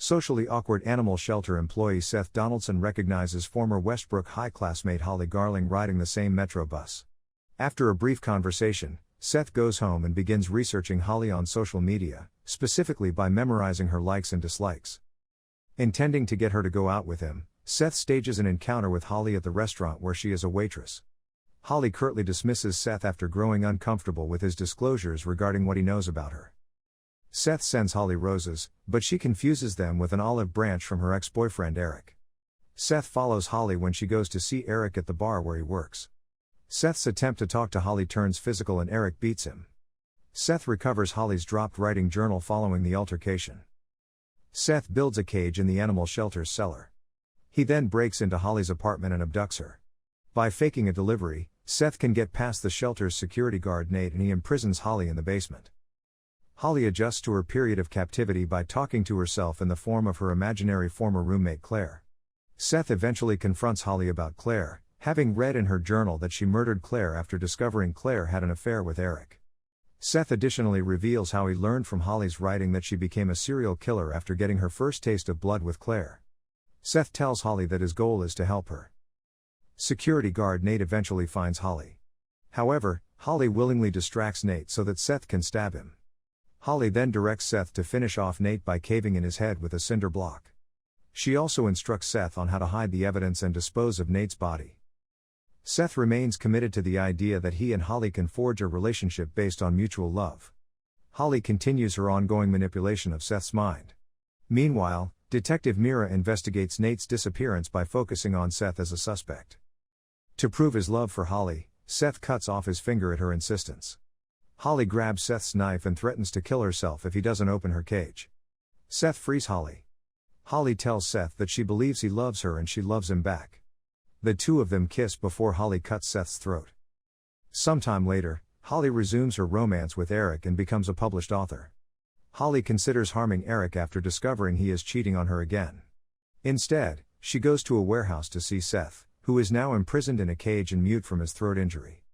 Socially awkward animal shelter employee Seth Donaldson recognizes former Westbrook High classmate Holly Garling riding the same Metro bus. After a brief conversation, Seth goes home and begins researching Holly on social media, specifically by memorizing her likes and dislikes. Intending to get her to go out with him, Seth stages an encounter with Holly at the restaurant where she is a waitress. Holly curtly dismisses Seth after growing uncomfortable with his disclosures regarding what he knows about her. Seth sends Holly roses, but she confuses them with an olive branch from her ex-boyfriend Eric. Seth follows Holly when she goes to see Eric at the bar where he works. Seth's attempt to talk to Holly turns physical and Eric beats him. Seth recovers Holly's dropped writing journal following the altercation. Seth builds a cage in the animal shelter's cellar. He then breaks into Holly's apartment and abducts her. By faking a delivery, Seth can get past the shelter's security guard Nate and he imprisons Holly in the basement. Holly adjusts to her period of captivity by talking to herself in the form of her imaginary former roommate Claire. Seth eventually confronts Holly about Claire, having read in her journal that she murdered Claire after discovering Claire had an affair with Eric. Seth additionally reveals how he learned from Holly's writing that she became a serial killer after getting her first taste of blood with Claire. Seth tells Holly that his goal is to help her. Security guard Nate eventually finds Holly. However, Holly willingly distracts Nate so that Seth can stab him. Holly then directs Seth to finish off Nate by caving in his head with a cinder block. She also instructs Seth on how to hide the evidence and dispose of Nate's body. Seth remains committed to the idea that he and Holly can forge a relationship based on mutual love. Holly continues her ongoing manipulation of Seth's mind. Meanwhile, Detective Mira investigates Nate's disappearance by focusing on Seth as a suspect. To prove his love for Holly, Seth cuts off his finger at her insistence. Holly grabs Seth's knife and threatens to kill herself if he doesn't open her cage. Seth frees Holly. Holly tells Seth that she believes he loves her and she loves him back. The two of them kiss before Holly cuts Seth's throat. Sometime later, Holly resumes her romance with Eric and becomes a published author. Holly considers harming Eric after discovering he is cheating on her again. Instead, she goes to a warehouse to see Seth, who is now imprisoned in a cage and mute from his throat injury.